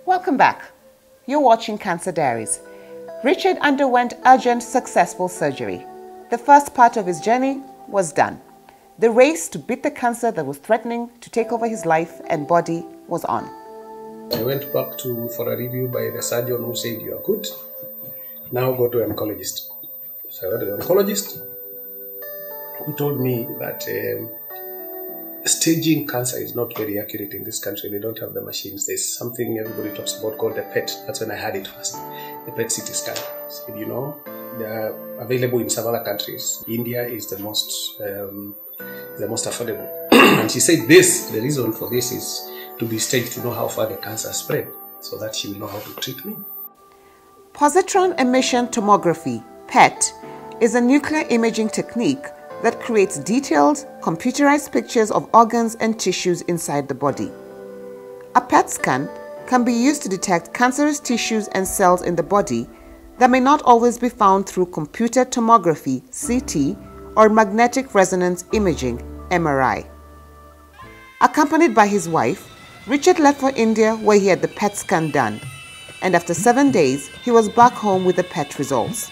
Welcome back. You're watching Cancer Diaries. Richard underwent urgent, successful surgery. The first part of his journey was done. The race to beat the cancer that was threatening to take over his life and body was on. I went back for a review by the surgeon who said, "You are good. Now go to an oncologist." So I went to the oncologist, who told me that staging cancer is not very accurate in this country. They don't have the machines. There's something everybody talks about called the PET. That's when I had it first. The PET CT scan. So, they are available in some other countries. India is the most affordable. And she said the reason for this is to be staged to know how far the cancer spread, so that she will know how to treat me. Positron emission tomography, PET, is a nuclear imaging technique that creates detailed, computerized pictures of organs and tissues inside the body. A PET scan can be used to detect cancerous tissues and cells in the body that may not always be found through computed tomography, CT, or magnetic resonance imaging, MRI. Accompanied by his wife, Richard left for India where he had the PET scan done, and after 7 days, he was back home with the PET results.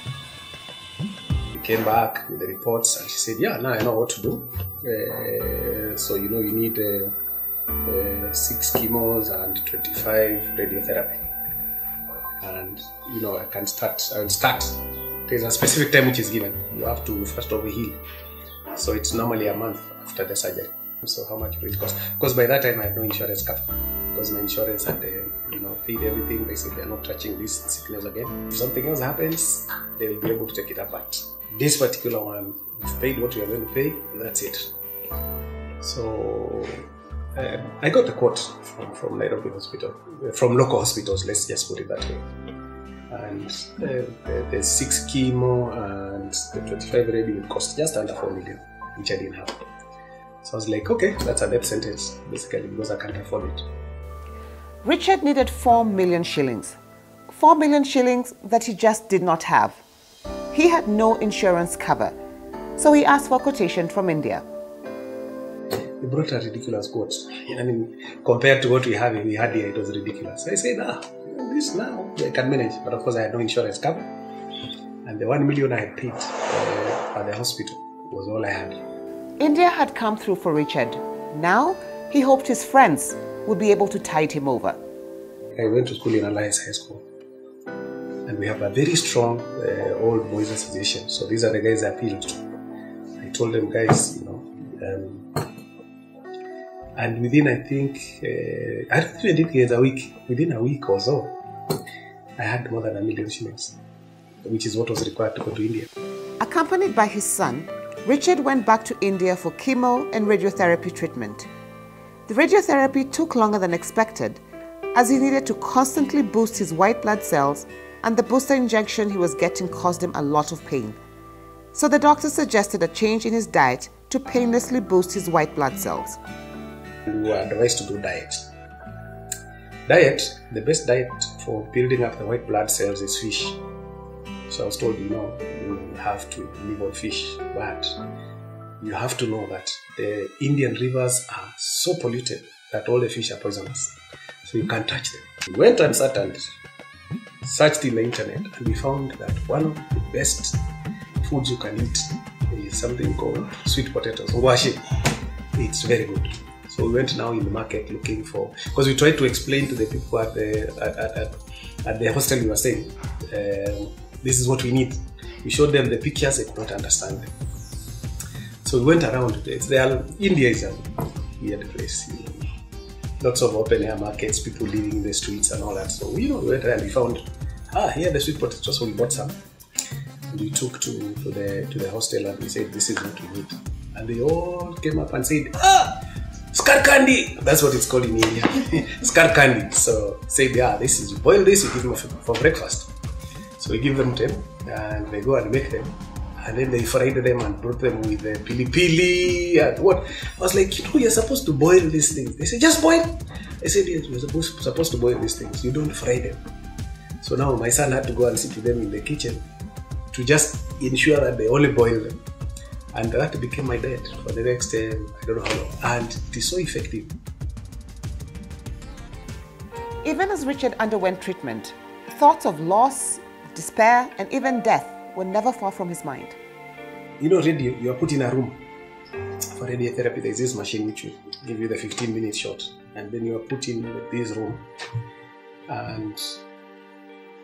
Came back with the reports and she said, "Yeah, now I know what to do. So you need 6 chemos and 25 radiotherapy. And I will start. There's a specific time which is given. You have to first overheal. So it's normally a month after the surgery. So how much will it cost? Because by that time I had no insurance cover. Because my insurance had paid everything. They said they're not touching this sickness again. If something else happens, they will be able to take it up. But this particular one, you've paid what you are going to pay, and that's it. So I got the quote from Nairobi Hospital, from local hospitals, let's just put it that way. And the 6 chemo and the 25 radio would cost just under 4 million, which I didn't have. So I was like, okay, that's a death sentence, basically, because I can't afford it. Richard needed 4 million shillings. 4 million shillings that he just did not have. He had no insurance cover, so he asked for a quotation from India. He brought a ridiculous quote. Compared to what we had here, it was ridiculous. I said, this now I can manage. But of course, I had no insurance cover. And the 1 million I had paid at the hospital was all I had. India had come through for Richard. Now, he hoped his friends would be able to tide him over. I went to school in Alliance High School. And we have a very strong old boys association. So these are the guys I appealed to. I told them, guys, and within, I think, I don't even think it's a week. Within a week or so, I had more than 1 million shillings, which is what was required to go to India. Accompanied by his son, Richard went back to India for chemo and radiotherapy treatment. The radiotherapy took longer than expected, as he needed to constantly boost his white blood cells, and the booster injection he was getting caused him a lot of pain. So the doctor suggested a change in his diet to painlessly boost his white blood cells. We were advised to do diet. The best diet for building up the white blood cells is fish. So I was told, you have to live on fish, but you have to know that the Indian rivers are so polluted that all the fish are poisonous. So you can't touch them. We went and searched in the internet, and we found that one of the best foods you can eat is something called sweet potatoes, ngwashi. It's very good. So we went now in the market looking for, because we tried to explain to the people at the hostel we were staying, this is what we need. We showed them the pictures, they could not understand them. So we went around. India is a weird place. Lots of open air markets, people living in the streets and all that. So we went there and we found, here the sweet potatoes. So we bought some, and we took to the hostel and we said, this is what we need. And they all came up and said, Skar candy! That's what it's called in India. Skar candy. So said, you boil this, you give them for breakfast. So we give them to them and they go and make them. And then they fried them and brought them with the pili and what. I was like, you're supposed to boil these things. They said, just boil. I said, yes, you're supposed to boil these things. You don't fry them. So now my son had to go and sit with them in the kitchen to just ensure that they only boil them. And that became my diet for the next, I don't know how long. And it is so effective. Even as Richard underwent treatment, thoughts of loss, despair, and even death were never far from his mind. You know, radio, you are put in a room. For radiotherapy, there is this machine which will give you the 15-minute shot. And then you are put in this room. And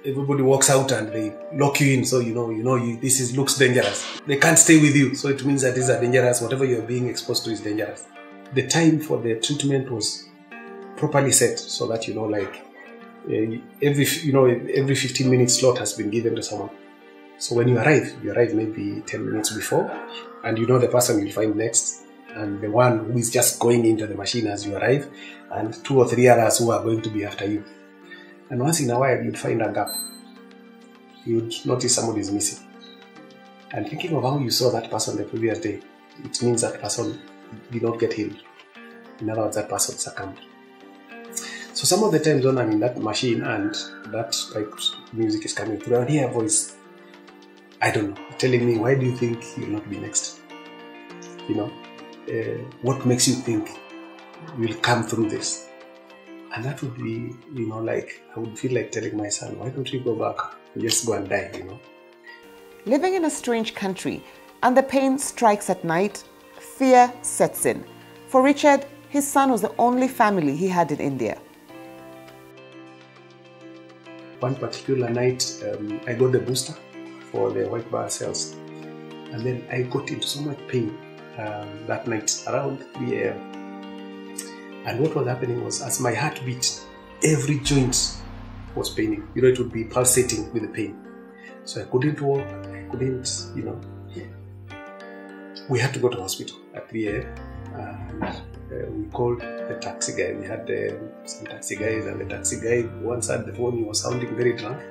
everybody walks out and they lock you in. So this looks dangerous. They can't stay with you. So it means that these are dangerous. Whatever you are being exposed to is dangerous. The time for the treatment was properly set so that, every 15-minute slot has been given to someone. So when you arrive maybe 10 minutes before, and the person you'll find next, and the one who is just going into the machine as you arrive, and 2 or 3 others who are going to be after you. And once in a while, you'd find a gap. You'd notice somebody is missing. And thinking of how you saw that person the previous day, it means that person did not get healed. In other words, that person succumbed. So some of the times when I'm in that machine and that music is coming through, I would hear a voice, I don't know, telling me, why do you think you'll not be next? What makes you think you'll come through this? And that would be, I would feel like telling my son, why don't you go back and just go and die, Living in a strange country and the pain strikes at night, fear sets in. For Richard, his son was the only family he had in India. One particular night, I got the booster for the white blood cells. And then I got into so much pain that night, around 3 a.m. And what was happening was, as my heart beat, every joint was paining. It would be pulsating with the pain. So I couldn't walk, I couldn't, We had to go to the hospital at 3 a.m. And we called the taxi guy. We had some taxi guys, and the taxi guy once had the phone. He was sounding very drunk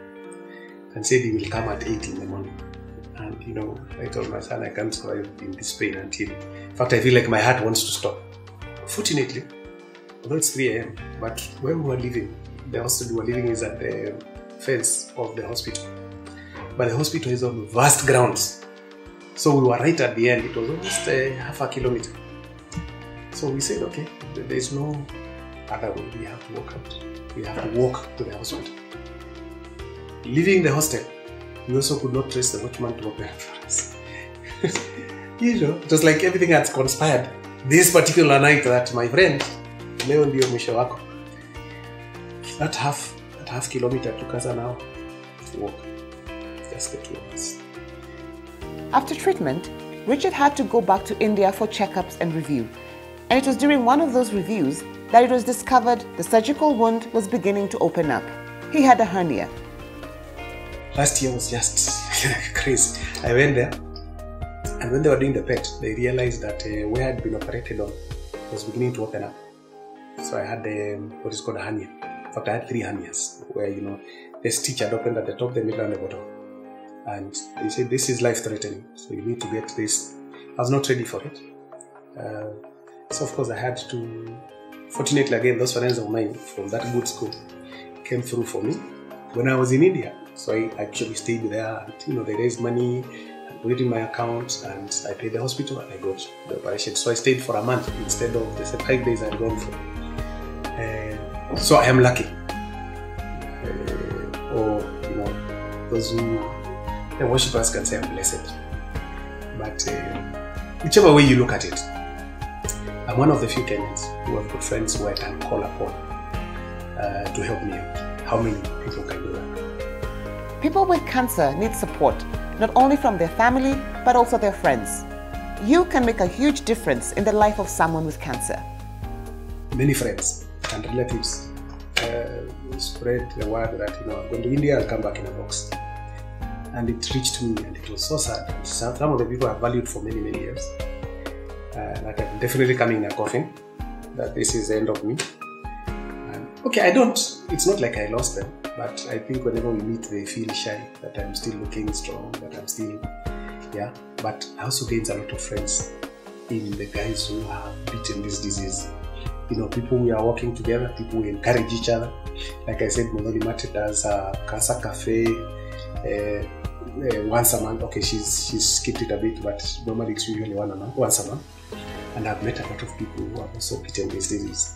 and said he will come at 8 in the morning. And I told my son, I can't survive in this pain until, in fact, I feel like my heart wants to stop. Fortunately, although it's 3 a.m., but where we were living, the hospital we were living is at the fence of the hospital. But the hospital is on vast grounds. So we were right at the end. It was almost half a kilometer. So we said, okay, there's no other way. We have to walk out. We have to walk to the hospital. Leaving the hostel, we also could not trace the watchman to open for us. It was like everything had conspired. This particular night that my friend, leo ndio mwisho wako. That half kilometer took us an hour to walk. Just the 2 of us. After treatment, Richard had to go back to India for checkups and review. And it was during one of those reviews that it was discovered the surgical wound was beginning to open up. He had a hernia. Last year was just crazy. I went there, and when they were doing the PET, they realized that where I had been operated on was beginning to open up. So I had what is called a hernia. In fact, I had 3 hernias where, the stitch had opened at the top, the middle, and the bottom. And they said, this is life-threatening, so you need to get this. I was not ready for it. So of course I had to, fortunately again, those friends of mine from that good school came through for me when I was in India. So I actually stayed there and, they raised money, I put it in my account, and I paid the hospital and I got the operation. So I stayed for a month instead of the 5 days I'd gone for. So I am lucky. Those who, the worshippers can say I'm blessed. But whichever way you look at it, I'm one of the few Kenyans who have got friends who I can call upon to help me out. How many people can do that? People with cancer need support, not only from their family, but also their friends. You can make a huge difference in the life of someone with cancer. Many friends and relatives spread the word that, I'm going to India, I'll come back in a box. And it reached me, and it was so sad. Some of the people I've valued for many, many years. That I'm definitely coming in a coffin, that this is the end of me. Okay, it's not like I lost them, but I think whenever we meet, they feel shy, that I'm still looking strong, that I'm still, But I also gained a lot of friends in the guys who have beaten this disease. People we are working together, people we encourage each other. Like I said, Monoli Mate does a Cancer Cafe once a month. Okay, she's skipped it a bit, but normally it's usually once a month. And I've met a lot of people who have also beaten this disease.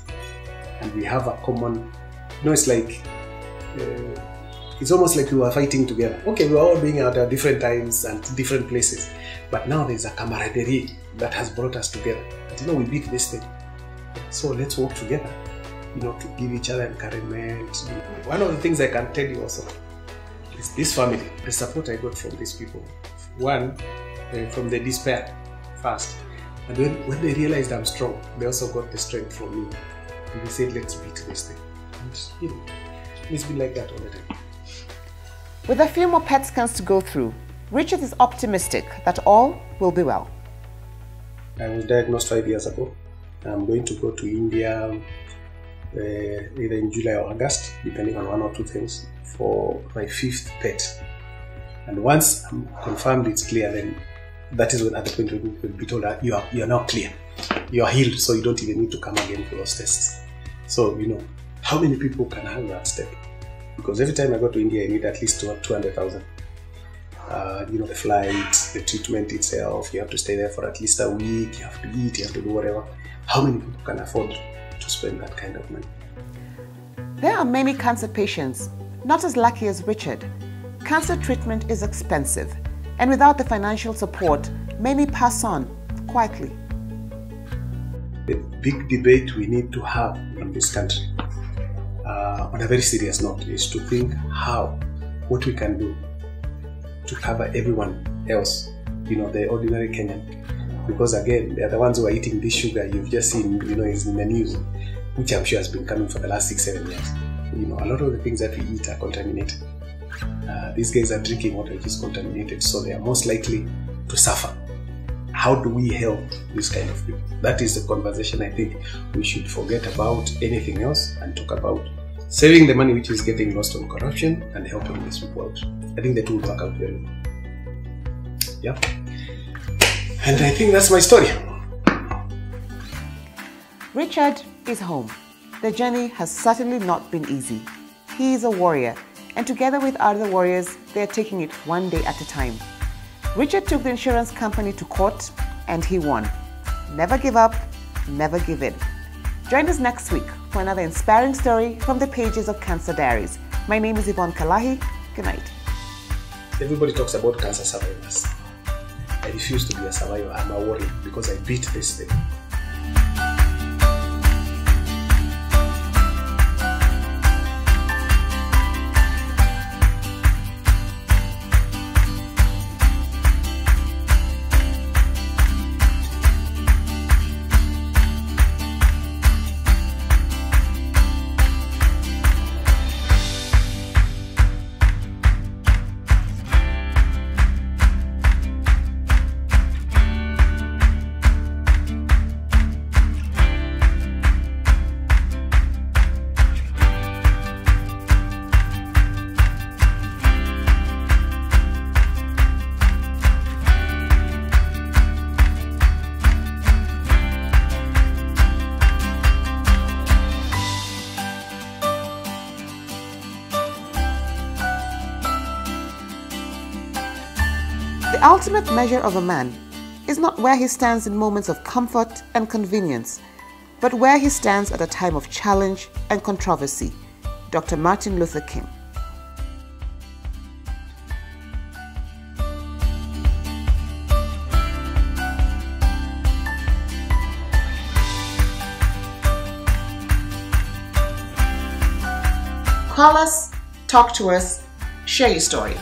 And we have a common it's like, it's almost like we were fighting together. Okay, we were all doing it at different times and different places, but now there's a camaraderie that has brought us together. But we beat this thing, so let's work together, to give each other encouragement. One of the things I can tell you also is this family, the support I got from these people. One, from the despair first, and when they realized I'm strong, they also got the strength from me, and they said, let's beat this thing. And it's been like that all the time. With a few more PET scans to go through, Richard is optimistic that all will be well. I was diagnosed 5 years ago. I'm going to go to India either in July or August, depending on one or two things, for my 5th PET. And once I'm confirmed it's clear, then that is when at the point we'll be told that you are now clear. You are healed, so you don't even need to come again for those tests. So, how many people can have that step? Because every time I go to India, I need at least 200,000. The flight, the treatment itself, you have to stay there for at least a week, you have to eat, you have to do whatever. How many people can afford to spend that kind of money? There are many cancer patients not as lucky as Richard. Cancer treatment is expensive, and without the financial support, many pass on quietly. The big debate we need to have in this country, on a very serious note, is to think what we can do to cover everyone else, the ordinary Kenyan. Because again, they are the ones who are eating this sugar you've just seen, is in the news, which I'm sure has been coming for the last 6-7 years. A lot of the things that we eat are contaminated. These guys are drinking water which is contaminated, so they are most likely to suffer. How do we help this kind of people? That is the conversation I think we should forget about anything else and talk about saving the money which is getting lost on corruption and helping these people out. I think the two will work out very well. Yeah. And I think that's my story. Richard is home. The journey has certainly not been easy. He is a warrior, and together with other warriors, they are taking it one day at a time. Richard took the insurance company to court, and he won. Never give up, never give in. Join us next week for another inspiring story from the pages of Cancer Diaries. My name is Yvonne Kalahi. Good night. Everybody talks about cancer survivors. I refuse to be a survivor. I'm a warrior because I beat this thing. The ultimate measure of a man is not where he stands in moments of comfort and convenience, but where he stands at a time of challenge and controversy. Dr. Martin Luther King. Call us, talk to us, share your story.